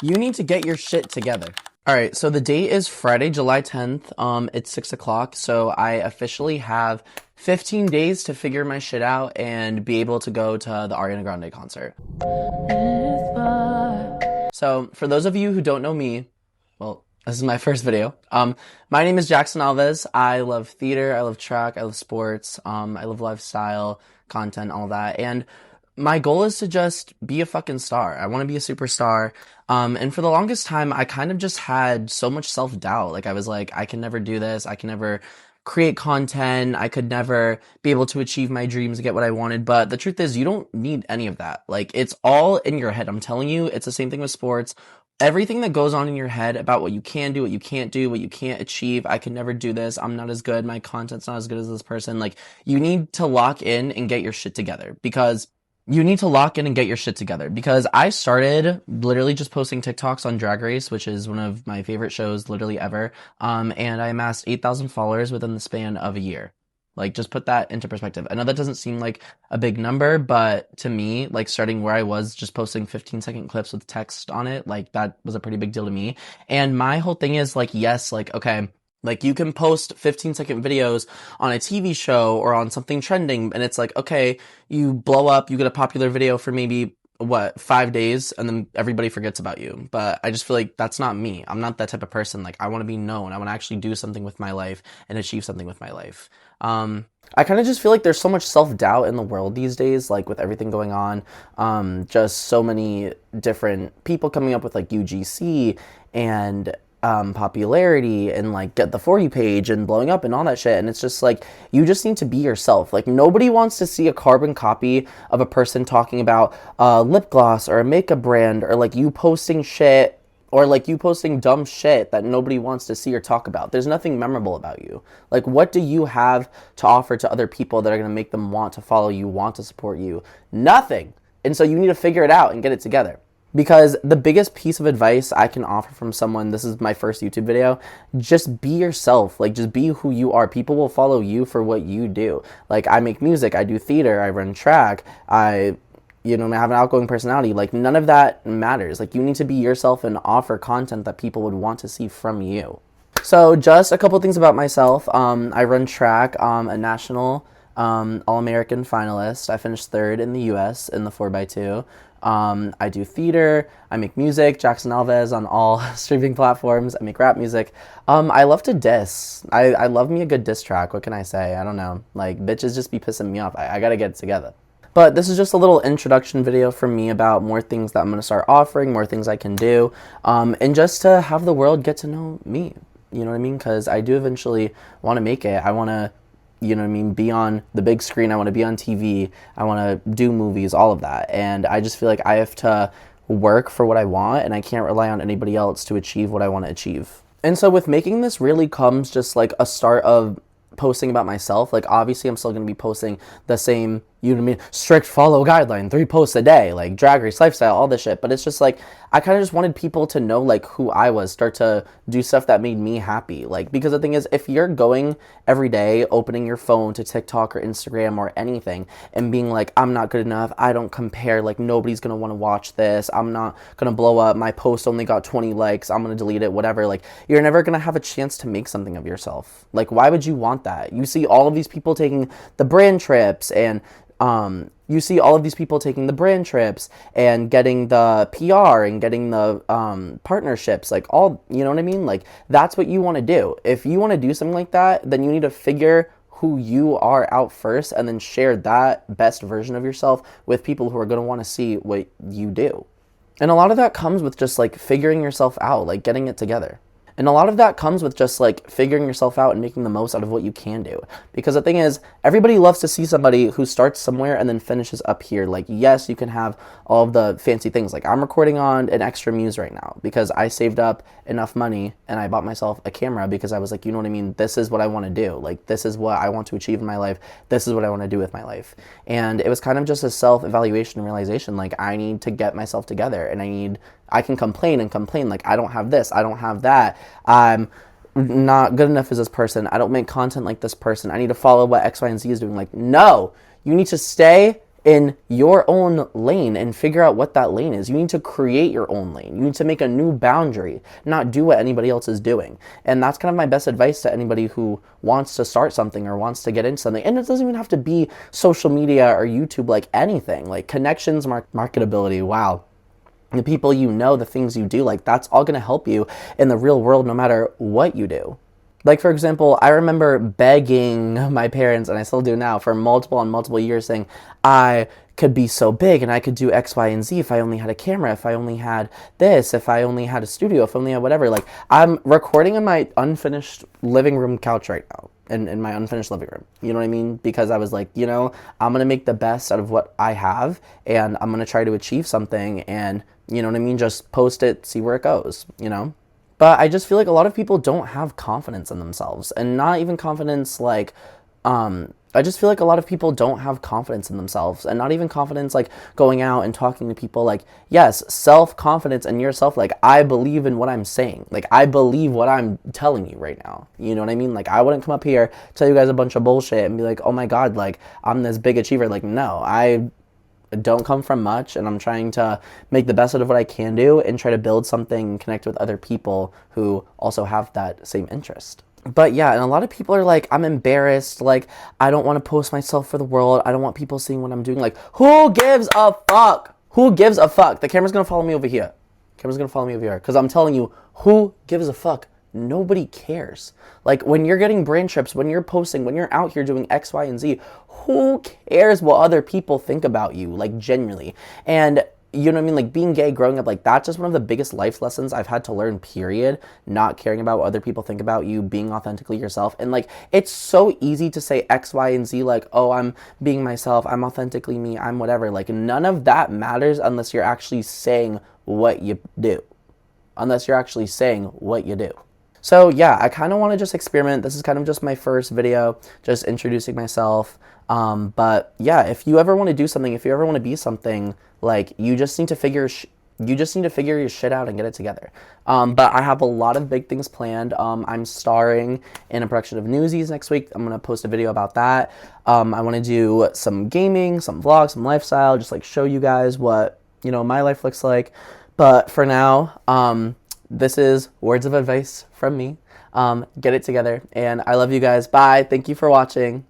You need to get your shit together. All right, so the date is Friday, July 10th. It's 6 o'clock, so I officially have 15 days to figure my shit out and be able to go to the Ariana Grande concert. So, for those of you who don't know me, well, this is my first video. My name is Jackson Alves. I love theater, I love track, I love sports, I love lifestyle, content, all that. And my goal is to just be a fucking star. I want to be a superstar. And for the longest time, I kind of just had so much self-doubt. Like, I was like, I can never do this. I can never create content. I could never be able to achieve my dreams and get what I wanted. But the truth is, you don't need any of that. Like, it's all in your head. I'm telling you, it's the same thing with sports. Everything that goes on in your head about what you can do, what you can't do, what you can't achieve. I can never do this. I'm not as good. My content's not as good as this person. Like, you need to lock in and get your shit together because I started literally just posting TikToks on Drag Race, which is one of my favorite shows literally ever. And I amassed 8,000 followers within the span of a year. Like, just put that into perspective. I know that doesn't seem like a big number, but to me, like, starting where I was just posting 15-second clips with text on it, like, that was a pretty big deal to me. And my whole thing is, like, yes, like, okay, like, you can post 15-second videos on a TV show or on something trending, and it's like, okay, you blow up, you get a popular video for maybe, 5 days, and then everybody forgets about you. But I just feel like that's not me. I'm not that type of person. Like, I want to be known. I want to actually do something with my life and achieve something with my life. I kind of just feel like there's so much self-doubt in the world these days, like, with everything going on. Just so many different people coming up with, like, UGC and popularity and like get the For You page and blowing up and all that shit. And it's just like, you just need to be yourself. Like, nobody wants to see a carbon copy of a person talking about lip gloss or a makeup brand, or like you posting shit, or like you posting dumb shit that nobody wants to see or talk about. There's nothing memorable about you. Like, what do you have to offer to other people that are going to make them want to follow you, want to support you? Nothing. And so you need to figure it out and get it together. Because the biggest piece of advice I can offer from someone, this is my first YouTube video, just be yourself. Like, just be who you are. People will follow you for what you do. Like, I make music, I do theater, I run track, I have an outgoing personality. Like, none of that matters. Like, you need to be yourself and offer content that people would want to see from you. So, just a couple things about myself. I run track, a national All-American finalist. I finished third in the U.S. in the 4x2. I do theater, I make music, Jackson Alves on all streaming platforms, I make rap music. I love to diss. I love me a good diss track, what can I say? I don't know. Like, bitches just be pissing me off. I gotta get it together. But this is just a little introduction video from me about more things that I'm gonna start offering, more things I can do, and just to have the world get to know me. You know what I mean? Because I do eventually want to make it. I want to be on the big screen. I want to be on TV. I want to do movies, all of that. And I just feel like I have to work for what I want, and I can't rely on anybody else to achieve what I want to achieve. And so with making this really comes just like a start of posting about myself. Like, obviously I'm still going to be posting the same, strict follow guideline, 3 posts a day, like Drag Race, lifestyle, all this shit. But it's just like, I kind of just wanted people to know like who I was, start to do stuff that made me happy. Like, because the thing is, if you're going every day, opening your phone to TikTok or Instagram or anything and being like, I'm not good enough, I don't compare, like nobody's going to want to watch this, I'm not going to blow up, my post only got 20 likes, I'm going to delete it, whatever, like, you're never going to have a chance to make something of yourself. Like, why would you want that? You see all of these people taking the brand trips and getting the PR and getting the partnerships, like all, you know what I mean? Like, that's what you want to do. If you want to do something like that, then you need to figure who you are out first and then share that best version of yourself with people who are going to want to see what you do. And a lot of that comes with just like figuring yourself out, like getting it together. And a lot of that comes with just like figuring yourself out and making the most out of what you can do. Because the thing is, everybody loves to see somebody who starts somewhere and then finishes up here. Like, yes, you can have all of the fancy things. Like, I'm recording on an extra Muse right now because I saved up enough money and I bought myself a camera because I was like, you know what I mean? This is what I want to do. Like, this is what I want to achieve in my life. This is what I want to do with my life. And it was kind of just a self-evaluation and realization. Like, I need to get myself together, and I can complain and complain, like, I don't have this, I don't have that, I'm not good enough as this person, I don't make content like this person, I need to follow what X, Y, and Z is doing. Like, no, you need to stay in your own lane and figure out what that lane is. You need to create your own lane. You need to make a new boundary, not do what anybody else is doing. And that's kind of my best advice to anybody who wants to start something or wants to get into something. And it doesn't even have to be social media or YouTube, like anything, like connections, marketability. Wow. The people you know, the things you do, like that's all going to help you in the real world no matter what you do. Like, for example, I remember begging my parents, and I still do now, for multiple and multiple years saying, I could be so big and I could do X, Y, and Z if I only had a camera, if I only had this, if I only had a studio, if I only had whatever. Like, I'm recording in my unfinished living room couch right now, in my unfinished living room. You know what I mean? Because I was like, you know, I'm going to make the best out of what I have, and I'm going to try to achieve something, and, you know what I mean? Just post it, see where it goes, you know? But I just feel like a lot of people don't have confidence in themselves, and not even confidence like, I just feel like a lot of people don't have confidence in themselves, and not even confidence like going out and talking to people. Like, yes, self-confidence in yourself. Like, I believe in what I'm saying. Like, I believe what I'm telling you right now. You know what I mean? Like, I wouldn't come up here, tell you guys a bunch of bullshit and be like, oh my God, like, I'm this big achiever. Like, no, I don't come from much, and I'm trying to make the best out of what I can do and try to build something and connect with other people who also have that same interest. But yeah, and a lot of people are like, I'm embarrassed, like, I don't want to post myself for the world, I don't want people seeing what I'm doing. Like, who gives a fuck? Who gives a fuck? The camera's gonna follow me over here. Camera's gonna follow me over here, because I'm telling you, who gives a fuck? Nobody cares. Like, when you're getting brand trips, when you're posting, when you're out here doing X, Y, and Z, who cares what other people think about you? Like, genuinely. And you know what I mean? Like, being gay, growing up, like, that's just one of the biggest life lessons I've had to learn, period. Not caring about what other people think about you, being authentically yourself. And, like, it's so easy to say X, Y, and Z, like, oh, I'm being myself, I'm authentically me, I'm whatever. Like, none of that matters unless you're actually saying what you do. Unless you're actually saying what you do. So yeah, I kind of want to just experiment. This is kind of just my first video, just introducing myself. But yeah, if you ever want to do something, if you ever want to be something, like, you just need to figure your shit out and get it together. But I have a lot of big things planned. I'm starring in a production of Newsies next week. I'm gonna post a video about that. I want to do some gaming, some vlogs, some lifestyle, just like show you guys what, you know, my life looks like. But for now, this is words of advice from me. Get it together, and I love you guys. Bye. Thank you for watching.